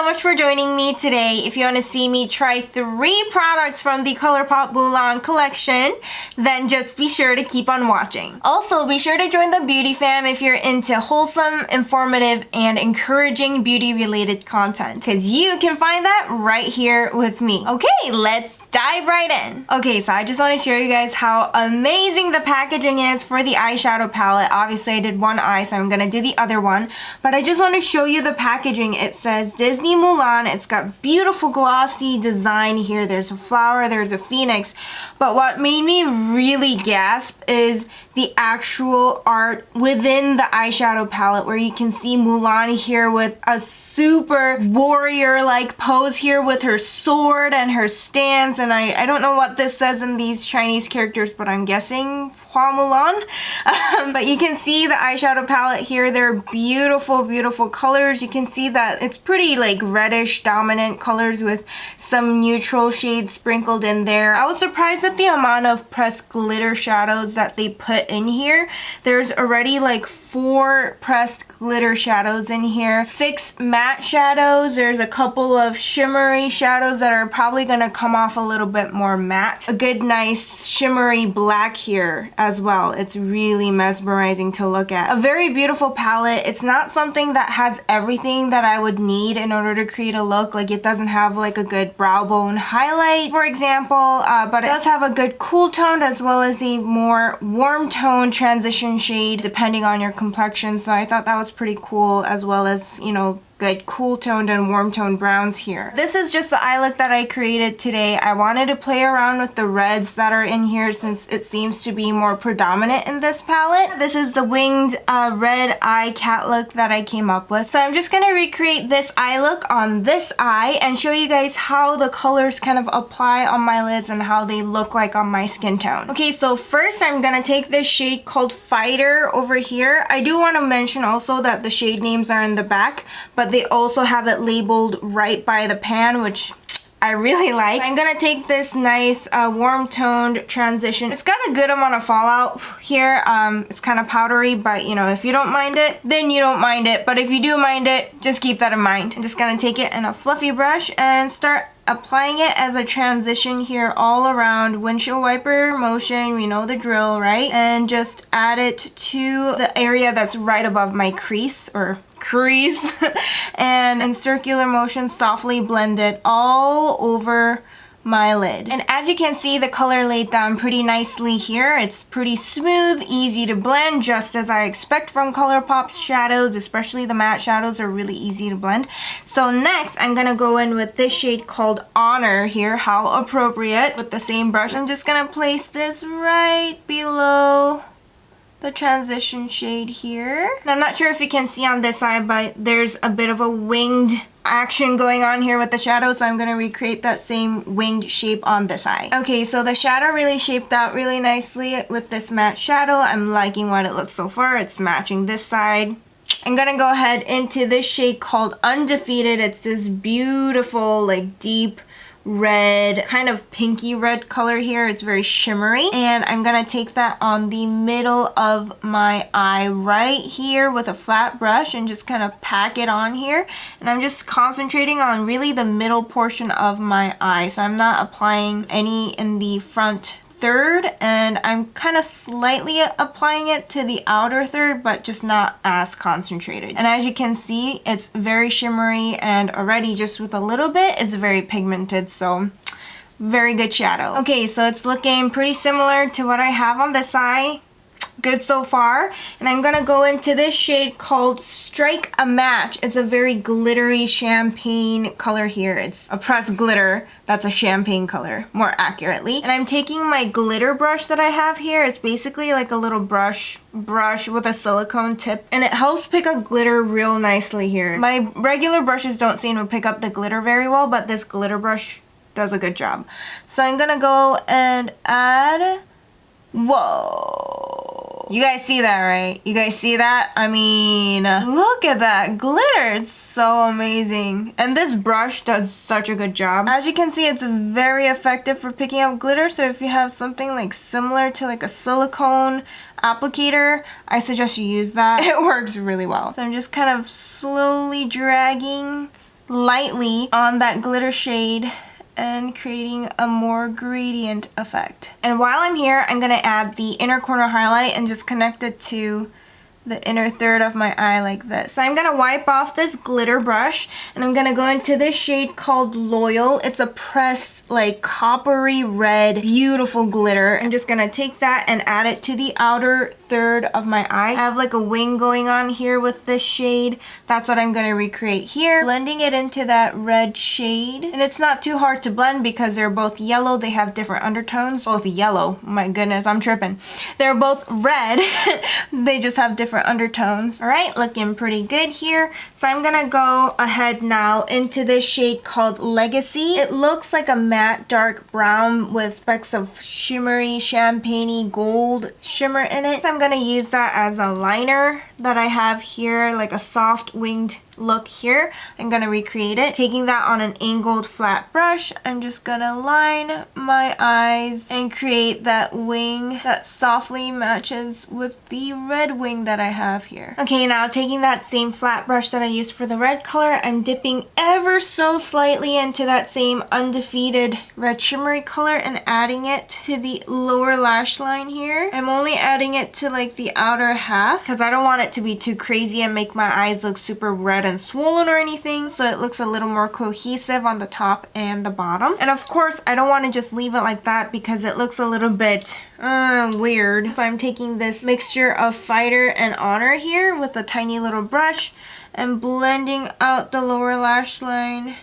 much for joining me today. If you want to see me try 3 products from the Colourpop Mulan collection, then just be sure to keep on watching. Also, be sure to join the beauty fam if you're into wholesome, informative, and encouraging beauty related content, because you can find that right here with me. Okay, let's dive right in. Okay, so I just want to show you guys how amazing the packaging is for the eyeshadow palette. Obviously I did one eye, so I'm gonna do the other one, but I just want to show you the packaging. It says Disney Mulan. It's got beautiful glossy design here. There's a flower, there's a phoenix, but what made me really gasp is the actual art within the eyeshadow palette, where you can see Mulan here with a super warrior-like pose here with her sword and her stance, and I don't know what this says in these Chinese characters, but I'm guessing Hua Mulan. But you can see the eyeshadow palette here. They're beautiful, beautiful colors. You can see that it's pretty like reddish dominant colors with some neutral shades sprinkled in there. I was surprised at the amount of pressed glitter shadows that they put in here. There's already like 4 pressed glitter shadows in here, 6 matte shadows. There's a couple of shimmery shadows that are probably gonna come off a little bit more matte. A good nice shimmery black here as well. It's really mesmerizing to look at. A very beautiful palette. It's not something that has everything that I would need in order to create a look. Like, it doesn't have like a good brow bone highlight, for example, but it does have a good cool tone as well as a more warm tone transition shade depending on your complexion. So I thought that was pretty cool, as well as, you know, good cool toned and warm toned browns here. This is just the eye look that I created today. I wanted to play around with the reds that are in here since it seems to be more predominant in this palette. This is the winged red eye cat look that I came up with. So I'm just gonna recreate this eye look on this eye and show you guys how the colors kind of apply on my lids and how they look like on my skin tone. Okay, so first I'm gonna take this shade called Fighter over here. I do want to mention also that the shade names are in the back, but they also have it labeled right by the pan, which I really like. I'm gonna take this nice warm toned transition. It's got a good amount of fallout here. It's kind of powdery, but you know, if you don't mind it, then you don't mind it. But if you do mind it, just keep that in mind. I'm just gonna take it in a fluffy brush and start applying it as a transition here all around. Windshield wiper motion, we know the drill, right? And just add it to the area that's right above my crease and in circular motion softly blend it all over my lid. And as you can see, the color laid down pretty nicely here. It's pretty smooth, easy to blend, just as I expect from Colourpop's shadows, especially the matte shadows are really easy to blend. So next, I'm gonna go in with this shade called Honor here, how appropriate, with the same brush. I'm just gonna place this right below the transition shade here. And I'm not sure if you can see on this side, but there's a bit of a winged action going on here with the shadow, so I'm gonna recreate that same winged shape on this eye. Okay, so the shadow really shaped out really nicely with this matte shadow. I'm liking what it looks so far. It's matching this side. I'm gonna go ahead into this shade called Undefeated. It's this beautiful, like, deep red, kind of pinky red color here. It's very shimmery, and I'm gonna take that on the middle of my eye right here with a flat brush and just kind of pack it on here. And I'm just concentrating on really the middle portion of my eye, so I'm not applying any in the front third, and I'm kind of slightly applying it to the outer third, but just not as concentrated. And as you can see, it's very shimmery, and already just with a little bit, it's very pigmented, so very good shadow. Okay, so it's looking pretty similar to what I have on this eye. Good so far. And I'm gonna go into this shade called Strike a Match. It's a very glittery champagne color here. It's a pressed glitter that's a champagne color, more accurately. And I'm taking my glitter brush that I have here. It's basically like a little brush with a silicone tip, and it helps pick up glitter real nicely here. My regular brushes don't seem to pick up the glitter very well, but this glitter brush does a good job. So I'm gonna go and add, whoa. You guys see that, right? You guys see that? I mean, look at that glitter. It's so amazing. And this brush does such a good job. As you can see, it's very effective for picking up glitter. So if you have something like similar to like a silicone applicator, I suggest you use that. It works really well. So I'm just kind of slowly dragging lightly on that glitter shade and creating a more gradient effect. And while I'm here, I'm gonna add the inner corner highlight and just connect it to the inner third of my eye like this. So I'm gonna wipe off this glitter brush and I'm gonna go into this shade called Loyal. It's a pressed like coppery red, beautiful glitter. I'm just gonna take that and add it to the outer third of my eye. I have like a wing going on here with this shade. That's what I'm gonna recreate here. Blending it into that red shade. And it's not too hard to blend because they're both yellow. They have different undertones. Both yellow. My goodness, I'm tripping. They're both red. They just have different undertones. All right, looking pretty good here. So I'm gonna go ahead now into this shade called Legacy. It looks like a matte dark brown with specks of shimmery champagne-y gold shimmer in it. So I'm gonna use that as a liner that I have here, like a soft winged look here. I'm gonna recreate it. Taking that on an angled flat brush, I'm just gonna line my eyes and create that wing that softly matches with the red wing that I have here. Okay, now taking that same flat brush that I used for the red color, I'm dipping ever so slightly into that same undefeated red shimmery color and adding it to the lower lash line here. I'm only adding it to like the outer half because I don't want it to be too crazy and make my eyes look super red and swollen or anything, so it looks a little more cohesive on the top and the bottom. And of course, I don't want to just leave it like that because it looks a little bit weird. So I'm taking this mixture of Fighter and Honor here with a tiny little brush and blending out the lower lash line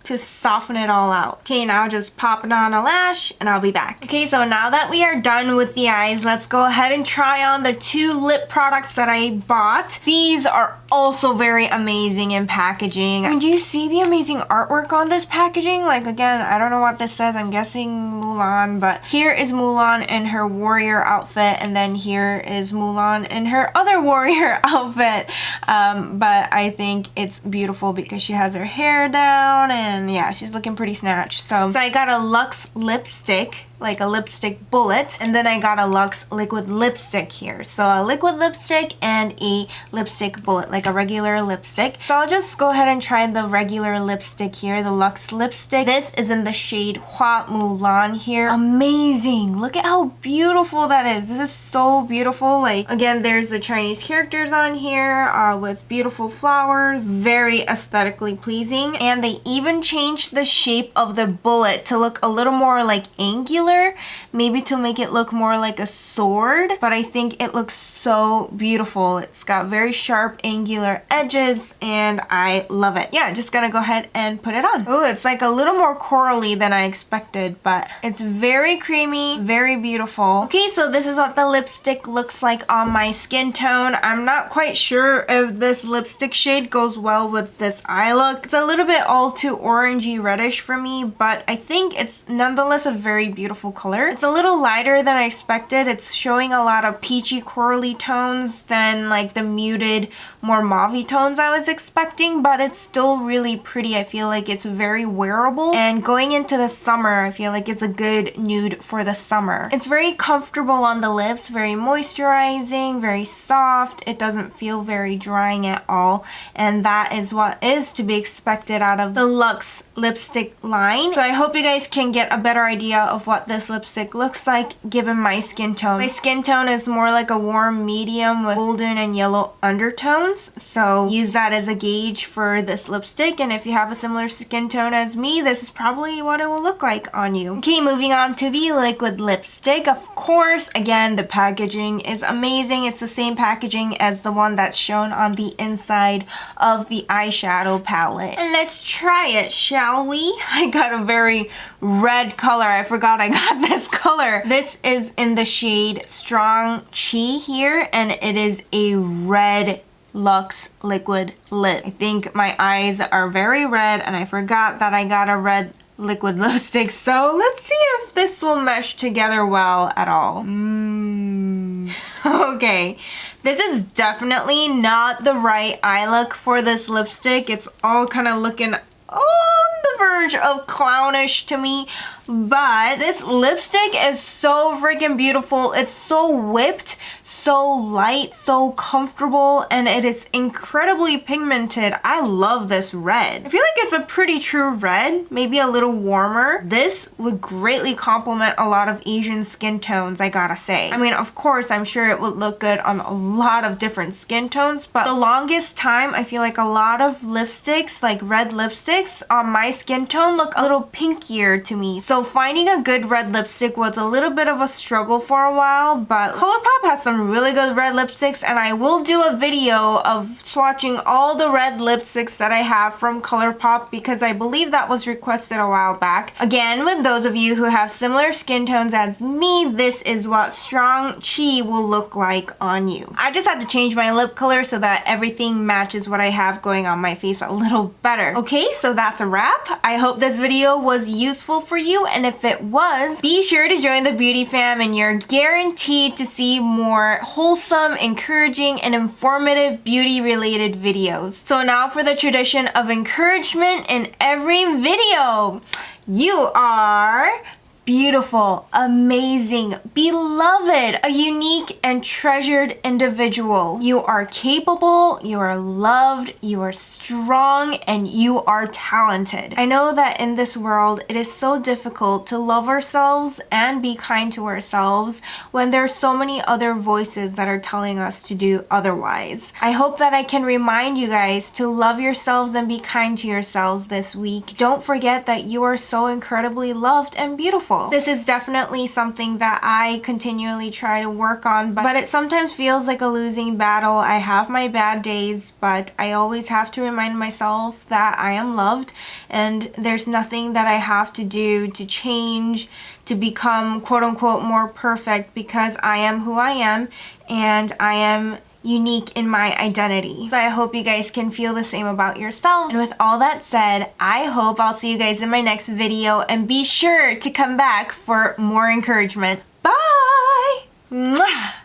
to soften it all out. Okay, now just pop it on a lash and I'll be back. Okay, so now that we are done with the eyes, let's go ahead and try on the 2 lip products that I bought. These are also very amazing in packaging. I mean, do you see the amazing artwork on this packaging? Like, again, I don't know what this says. I'm guessing Mulan, but here is Mulan in her warrior outfit, and then here is Mulan in her other warrior outfit. But I think it's beautiful because she has her hair down and yeah, she's looking pretty snatched. So I got a Luxe lipstick, like a lipstick bullet, and then I got a Luxe liquid lipstick here. So a liquid lipstick and a lipstick bullet, like a regular lipstick. So I'll just go ahead and try the regular lipstick here, the Luxe lipstick. This is in the shade Hua Mulan here. Amazing. Look at how beautiful that is. This is so beautiful. Like, again, there's the Chinese characters on here with beautiful flowers. Very aesthetically pleasing. And they even changed the shape of the bullet to look a little more like angular, maybe to make it look more like a sword, but I think it looks so beautiful. It's got very sharp angular edges and I love it. Yeah, just gonna go ahead and put it on. Oh, it's like a little more corally than I expected, but it's very creamy, very beautiful. Okay, so this is what the lipstick looks like on my skin tone. I'm not quite sure if this lipstick shade goes well with this eye look. It's a little bit all too orangey reddish for me, but I think it's nonetheless a very beautiful color. It's a little lighter than I expected. It's showing a lot of peachy corally tones than like the muted, more mauve tones I was expecting, but it's still really pretty. I feel like it's very wearable, and going into the summer, I feel like it's a good nude for the summer. It's very comfortable on the lips, very moisturizing, very soft. It doesn't feel very drying at all, and that is what is to be expected out of the Luxe lipstick line. So I hope you guys can get a better idea of what this lipstick looks like given my skin tone. My skin tone is more like a warm medium with golden and yellow undertones, so use that as a gauge for this lipstick, and if you have a similar skin tone as me, this is probably what it will look like on you. Okay, moving on to the liquid lipstick. Of course, again, the packaging is amazing. It's the same packaging as the one that's shown on the inside of the eyeshadow palette. And let's try it, shall we? I got a very red color. I forgot I got this color. This is in the shade Strong Chi here, and it is a red Luxe liquid lip. I think my eyes are very red, and I forgot that I got a red liquid lipstick, so let's see if this will mesh together well at all. Okay, this is definitely not the right eye look for this lipstick. It's all kind of looking on the verge of clownish to me, but this lipstick is so freaking beautiful. It's so whipped, so light, so comfortable, and it is incredibly pigmented. I love this red. I feel like it's a pretty true red, maybe a little warmer. This would greatly complement a lot of Asian skin tones, I gotta say. I mean, of course, I'm sure it would look good on a lot of different skin tones, but the longest time, I feel like a lot of lipsticks, like red lipsticks on my skin tone, look a little pinkier to me. So finding a good red lipstick was a little bit of a struggle for a while, but Colourpop has some really good red lipsticks, and I will do a video of swatching all the red lipsticks that I have from Colourpop because I believe that was requested a while back. Again, with those of you who have similar skin tones as me, this is what strong chi will look like on you. I just had to change my lip color so that everything matches what I have going on my face a little better. Okay, so that's a wrap. I hope this video was useful for you, and if it was, be sure to join the beauty fam and you're guaranteed to see more wholesome, encouraging, and informative beauty related videos. So now for the tradition of encouragement in every video. You are beautiful, amazing, beloved, a unique and treasured individual. You are capable, you are loved, you are strong, and you are talented. I know that in this world, it is so difficult to love ourselves and be kind to ourselves when there's so many other voices that are telling us to do otherwise. I hope that I can remind you guys to love yourselves and be kind to yourselves this week. Don't forget that you are so incredibly loved and beautiful. This is definitely something that I continually try to work on, but it sometimes feels like a losing battle. I have my bad days, but I always have to remind myself that I am loved and there's nothing that I have to do to change, to become quote unquote more perfect, because I am who I am and I am unique in my identity. So I hope you guys can feel the same about yourself. And with all that said, I hope I'll see you guys in my next video, and be sure to come back for more encouragement. Bye! Mwah!